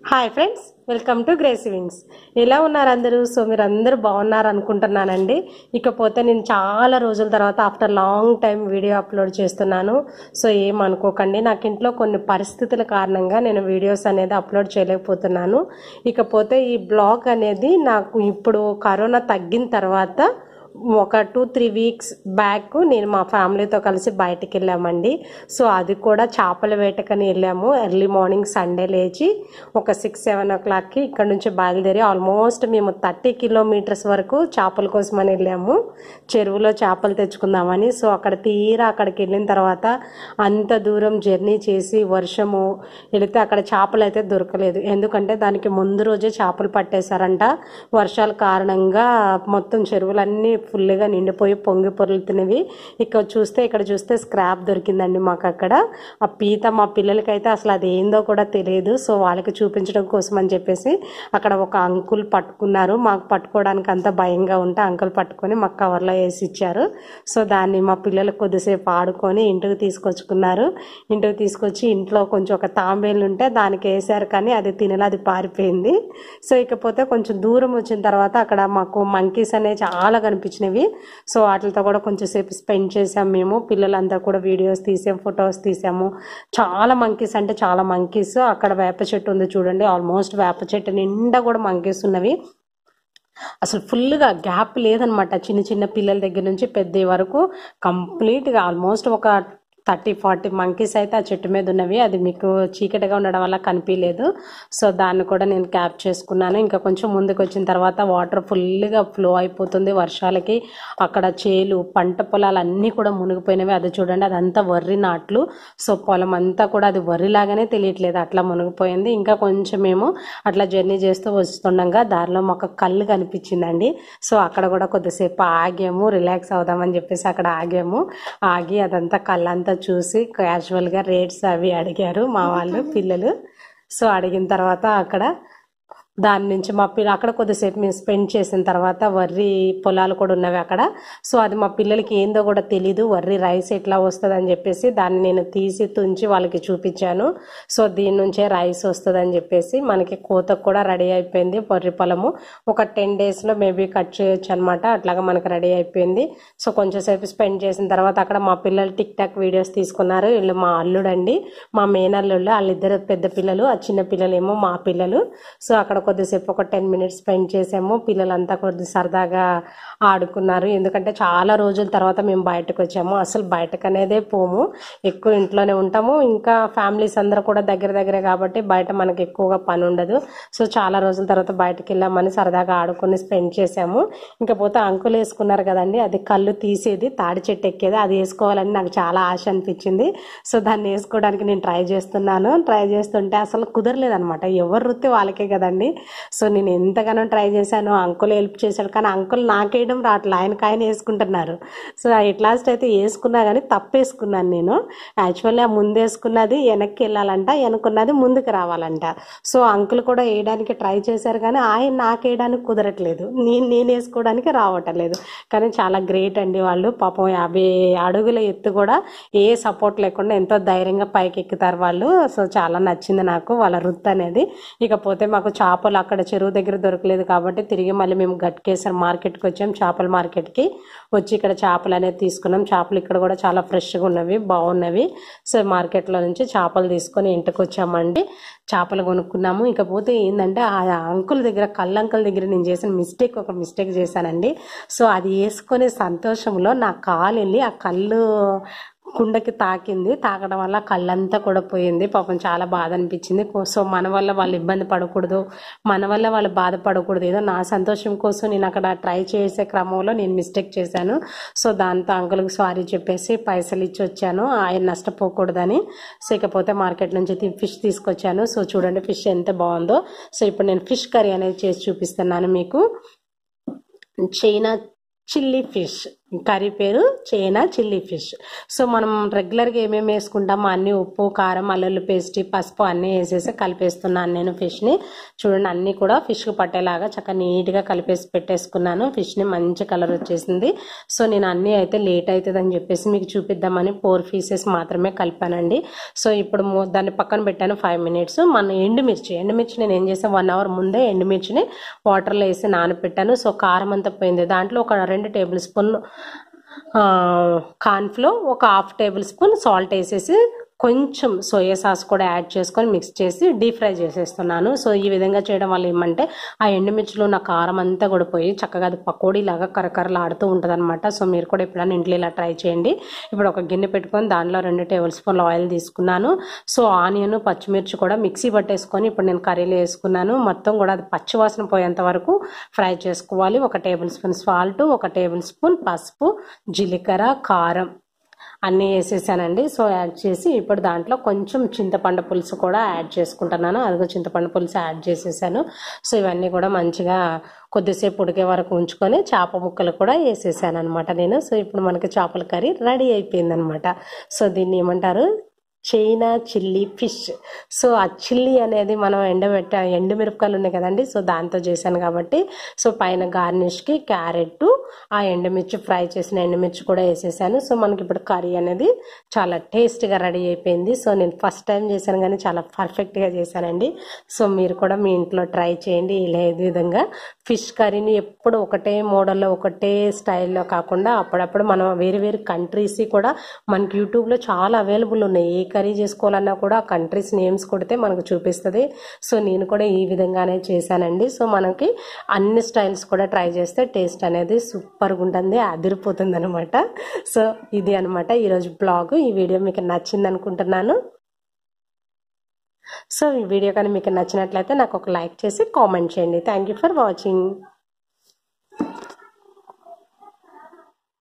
Hi friends, welcome to Gracie wings. ఎలా ఉన్నారు అందరూ? సో మీరు అందరూ బాగున్నారు అనుకుంటున్నానండి. ఇకపోతే నేను చాలా రోజుల తర్వాత after long time video upload చేస్తున్నాను. సో ఏమనుకోకండి, నాకు ఇంట్లో కొన్ని పరిస్థితుల కారణంగా నేను వీడియోస్ అనేది అప్లోడ్ చేయలేకపోతున్నాను. ఇకపోతే ఈ బ్లాగ్ అనేది నాకు ఇప్పుడు కరోనా తగ్గిన తర్వాత ఒక 2-3 వీక్స్ బ్యాక్ నేను మా ఫ్యామిలీతో కలిసి బయటికి వెళ్ళామండి. సో అది కూడా చేపల వేటకని వెళ్ళాము. ఎర్లీ మార్నింగ్ సండే లేచి ఒక 6-7 ఓ క్లాక్కి ఇక్కడ నుంచి బయలుదేరి ఆల్మోస్ట్ మేము 30 కిలోమీటర్స్ వరకు చేపల కోసమని వెళ్ళాము, చెరువులో చేపలు తెచ్చుకుందామని. సో అక్కడికి వెళ్ళిన తర్వాత అంత దూరం జర్నీ చేసి వర్షము వెళితే అక్కడ చేపలు అయితే దొరకలేదు. ఎందుకంటే దానికి ముందు రోజే చేపలు పట్టేశారంట. వర్షాల కారణంగా మొత్తం చెరువులన్నీ ఫుల్గా నిండిపోయి పొంగి పొరులుతున్నవి. ఇక్కడ చూస్తే స్క్రాప్ దొరికిందండి మాకు అక్కడ. ఆ పీత మా పిల్లలకైతే అసలు అది ఏందో కూడా తెలియదు. సో వాళ్ళకి చూపించడం కోసం అని చెప్పేసి అక్కడ ఒక అంకుల్ పట్టుకున్నారు. మాకు పట్టుకోవడానికి అంత భయంగా ఉంటే అంకుల్ పట్టుకొని మాకు కవర్లో వేసి ఇచ్చారు. సో దాన్ని మా పిల్లలు కొద్దిసేపు ఆడుకొని ఇంటికి తీసుకొచ్చుకున్నారు. ఇంటికి తీసుకొచ్చి ఇంట్లో కొంచెం ఒక తాంబేలు ఉంటే దానికి వేసారు, కానీ అది తినలే, అది పారిపోయింది. సో ఇకపోతే కొంచెం దూరం వచ్చిన తర్వాత అక్కడ మాకు మంకీస్ అనేవి చాలా కనిపించినవి. సో వాటితో కూడా కొంచెం సేపు స్పెండ్ చేసాము మేము. పిల్లలంతా కూడా వీడియోస్ తీసాము, ఫొటోస్ తీసాము. చాలా మంకీస్ అంటే చాలా మంకీస్. అక్కడ వేప చెట్టు ఉంది చూడండి, ఆల్మోస్ట్ వేప చెట్టు నిండా కూడా మంకీస్ ఉన్నవి. అసలు ఫుల్గా గ్యాప్ లేదనమాట. చిన్న చిన్న పిల్లల దగ్గర నుంచి పెద్ద వరకు కంప్లీట్గా ఆల్మోస్ట్ ఒక 30-40 మంకీస్ అయితే ఆ చెట్టు మీద ఉన్నవి. అది మీకు చీకటిగా ఉండడం వల్ల కనిపించలేదు. సో దాన్ని కూడా నేను క్యాప్ చేసుకున్నాను. ఇంకా కొంచెం ముందుకు వచ్చిన తర్వాత వాటర్ ఫుల్గా ఫ్లో అయిపోతుంది వర్షాలకి. అక్కడ చేలు, పంట పొలాలు అన్నీ కూడా మునిగిపోయినవి. అది చూడండి, అదంతా వర్రి నాట్లు. సో పొలం అంతా కూడా అది వర్రిలాగానే తెలియట్లేదు, అట్లా మునిగిపోయింది. ఇంకా కొంచెం మేము అట్లా జర్నీ చేస్తూ వస్తుండగా దారిలో మాకు కళ్ళు కనిపించిందండి. సో అక్కడ కూడా కొద్దిసేపు ఆగాము, రిలాక్స్ అవుదామని చెప్పేసి అక్కడ ఆగాము. ఆగి అదంతా కళ్ళంతా చూసి క్యాజువల్గా రేట్స్ అవి అడిగారు మా వాళ్ళు పిల్లలు. సో అడిగిన తర్వాత అక్కడ దాని నుంచి మా అక్కడ కొద్దిసేపు మేము స్పెండ్ చేసిన తర్వాత వర్రి పొలాలు కూడా ఉన్నవి అక్కడ. సో అది మా పిల్లలకి ఏందో కూడా తెలీదు, వర్రి రైస్ ఎట్లా వస్తుంది అని చెప్పేసి దాన్ని నేను తీసి తుంచి వాళ్ళకి చూపించాను. సో దీని నుంచే రైస్ వస్తుంది అని చెప్పేసి మనకి కోతకు కూడా రెడీ అయిపోయింది వర్రి పొలము. ఒక 10 daysలో మేబీ కట్ చేయొచ్చు అనమాట. అట్లాగా మనకు రెడీ అయిపోయింది. సో కొంచెం సేపు స్పెండ్ చేసిన తర్వాత అక్కడ మా పిల్లలు టిక్ టాక్ వీడియోస్ తీసుకున్నారు. వీళ్ళు మా అల్లుడండి, మా మేనల్లుళ్ళు, వాళ్ళిద్దరు పెద్ద పిల్లలు, ఆ చిన్న పిల్లలేమో మా పిల్లలు. సో అక్కడ కొద్దిసేపు ఒక 10 minutes స్పెండ్ చేసాము. పిల్లలంతా కొద్ది సరదాగా ఆడుకున్నారు. ఎందుకంటే చాలా రోజుల తర్వాత మేము బయటకు వచ్చాము. అసలు బయటకు అనేదే పోము, ఎక్కువ ఇంట్లోనే ఉంటాము. ఇంకా ఫ్యామిలీస్ అందరూ కూడా దగ్గరే కాబట్టి బయట మనకి ఎక్కువగా పని ఉండదు. సో చాలా రోజుల తర్వాత బయటకు వెళ్ళామని సరదాగా ఆడుకొని స్పెండ్ చేసాము. ఇంకపోతే అంకులు వేసుకున్నారు కదండి, అది కళ్ళు తీసేది, తాడి చెట్టు ఎక్కేది, అది వేసుకోవాలని నాకు చాలా ఆశ అనిపించింది. సో దాన్ని వేసుకోవడానికి నేను ట్రై చేస్తుంటే అసలు కుదరలేదనమాట. ఎవరు వృత్తి వాళ్ళకే కదండి. సో నేను ఎంతగానో ట్రై చేశాను, అంకుల్ హెల్ప్ చేశాడు, కానీ అంకుల్ నాకేయడం రావట్లేదు, ఆయన వేసుకుంటున్నారు. సో ఎట్ లాస్ట్ అయితే వేసుకున్నా, కానీ తప్పేసుకున్నాను నేను. యాక్చువల్లీ ఆ ముందు వేసుకున్నది వెనక్కి వెళ్ళాలంట, వెనుకున్నది ముందుకు రావాలంట. సో అంకుల్ కూడా వేయడానికి ట్రై చేశారు, కానీ ఆయన నాకు వేయడానికి కుదరట్లేదు, నేను వేసుకోవడానికి రావట్లేదు. కానీ చాలా గ్రేట్ అండి వాళ్ళు. పాపం 50 అడుగుల ఎత్తు కూడా ఏ సపోర్ట్ లేకుండా ఎంతో ధైర్యంగా పైకి ఎక్కుతారు వాళ్ళు. సో చాలా నచ్చింది నాకు వాళ్ళ వృత్తి అనేది. ఇకపోతే మాకు చేపలు అక్కడ చెరువు దగ్గర దొరకలేదు కాబట్టి తిరిగి మళ్ళీ మేము గట్కేసర్ మార్కెట్కి వచ్చాం. చేపల మార్కెట్కి వచ్చి ఇక్కడ చేపలు అనేది తీసుకున్నాం. చేపలు ఇక్కడ కూడా చాలా ఫ్రెష్గా ఉన్నవి, బాగున్నవి. సో మార్కెట్లో నుంచి చేపలు తీసుకొని ఇంటికి వచ్చామండి. చేపలు కొనుక్కున్నాము. ఇకపోతే ఏంటంటే ఆ అంకుల్ దగ్గర, కళ్ళంకుల్ దగ్గర నేను చేసిన ఒక మిస్టేక్ చేశానండి. సో అది వేసుకునే సంతోషంలో నా కాలు వెళ్ళి ఆ కళ్ళు కుండకి తాకడం వల్ల కళ్ళంతా కూడా పోయింది. పాపం చాలా బాధ అనిపించింది. సో మన వల్ల వాళ్ళు ఇబ్బంది పడకూడదు, మన వల్ల వాళ్ళు బాధపడకూడదు, ఏదో నా సంతోషం కోసం నేను అక్కడ ట్రై చేసే క్రమంలో నేను మిస్టేక్ చేశాను. సో దాంతో అంకుల్కి సారీ చెప్పేసి పైసలు ఇచ్చి వచ్చాను, ఆయన నష్టపోకూడదని. సో ఇకపోతే మార్కెట్ నుంచి ఫిష్ తీసుకొచ్చాను. సో చూడండి ఫిష్ ఎంత బాగుందో. సో ఇప్పుడు నేను ఫిష్ కర్రీ అనేది చేసి చూపిస్తున్నాను మీకు. China chilli fish. కర్రీ పేరు చైనా చిల్లీ ఫిష్. సో మనం రెగ్యులర్గా ఏమేమి వేసుకుంటామో అన్ని ఉప్పు, కారం, అల్లుల్లి పేస్ట్, పసుపు అన్నీ వేసేసి కలిపేస్తున్నాను నేను ఫిష్ని. చూడండి అన్నీ కూడా ఫిష్కి పట్టేలాగా చక్కగా నీట్గా కలిపేసి పెట్టేసుకున్నాను. ఫిష్ని మంచి కలర్ వచ్చేసింది. సో నేను అన్నీ అయితే లేట్ అవుతుంది అని చెప్పేసి మీకు చూపిద్దామని 4 పీసెస్ మాత్రమే కలిపానండి. సో ఇప్పుడు దాన్ని పక్కన పెట్టాను 5 మినిట్స్. మన ఎండుమిర్చి నేను ఏం చేసాను, 1 అవర్ ముందే ఎండుమిర్చిని వాటర్లో వేసి నానబెట్టాను. సో కారం అంతా పోయింది. దాంట్లో ఒక 2 టేబుల్ స్పూన్ కార్న్ఫ్లోర్, ఒక 1/2 టేబుల్ స్పూన్ సాల్ట్ వేసేసి కొంచెం సోయా సాస్ కూడా యాడ్ చేసుకొని మిక్స్ చేసి డీప్ ఫ్రై చేసేస్తున్నాను. సో ఈ విధంగా చేయడం వల్ల ఏమంటే ఆ ఎండుమిర్చిలో ఉన్న కారం అంతా కూడా పోయి చక్కగా అది పకోడీ లాగా కరకరలాడుతూ ఉంటుంది అనమాట. సో మీరు కూడా ఎప్పుడైనా ఇంట్లో ఇలా ట్రై చేయండి. ఇప్పుడు ఒక గిన్నె పెట్టుకొని దాంట్లో 2 టేబుల్ స్పూన్ల ఆయిల్ తీసుకున్నాను. సో ఆనియన్, పచ్చిమిర్చి కూడా మిక్సీ పట్టేసుకొని ఇప్పుడు నేను కర్రీలో వేసుకున్నాను. మొత్తం కూడా అది పచ్చివాసన పోయేంత వరకు ఫ్రై చేసుకోవాలి. 1 table spoon salt, 1 table spoon పసుపు, జీలకర్ర, కారం అన్నీ వేసేసానండి. సో యాడ్ చేసి ఇప్పుడు దాంట్లో కొంచెం చింతపండు పులుసు కూడా యాడ్ చేసుకుంటున్నాను. అదిగో చింతపండు పులుసు యాడ్ చేసేసాను. సో ఇవన్నీ కూడా మంచిగా కొద్దిసేపు ఉడికే వరకు ఉంచుకొని చేప ముక్కలు కూడా వేసేసాను అనమాట నేను. సో ఇప్పుడు మనకి చేపల కర్రీ రెడీ అయిపోయిందనమాట. సో దీన్ని ఏమంటారు, చైనా చిల్లీ ఫిష్. సో ఆ చిల్లీ అనేది మనం ఎండుమిరపకాయలు ఉన్నాయి కదండి, సో దాంతో చేశాను కాబట్టి సో పైన గార్నిష్కి క్యారెట్, ఆ ఎండుమిర్చి ఫ్రై చేసిన ఎండుమిర్చి కూడా వేసేసాను. సో మనకి ఇప్పుడు కర్రీ అనేది చాలా టేస్ట్గా రెడీ అయిపోయింది. సో నేను ఫస్ట్ టైం చేశాను కానీ చాలా పర్ఫెక్ట్గా చేశానండి. సో మీరు కూడా మీ ఇంట్లో ట్రై చేయండి. ఇలా ఏ విధంగా ఫిష్ కర్రీని ఎప్పుడు ఒకటే మోడల్లో ఒకటే స్టైల్లో కాకుండా అప్పుడప్పుడు మనం వేరు వేరు కంట్రీస్ కూడా మనకి యూట్యూబ్లో చాలా అవైలబుల్ ఉన్నాయి. ఏ కర్రీ చేసుకోవాలన్నా కూడా ఆ కంట్రీస్ నేమ్స్ కొడితే మనకు చూపిస్తుంది. సో నేను కూడా ఈ విధంగానే చేశానండి. సో మనకి అన్ని స్టైల్స్ కూడా ట్రై చేస్తే టేస్ట్ అనేది సూపర్గా ఉంటుంది, అదిరిపోతుంది అనమాట. సో ఇది అనమాట ఈరోజు బ్లాగ్. ఈ వీడియో మీకు నచ్చింది అనుకుంటున్నాను. సో ఈ వీడియో కానీ మీకు నచ్చినట్లయితే నాకు ఒక లైక్ చేసి కామెంట్ చేయండి. Thank you for watching.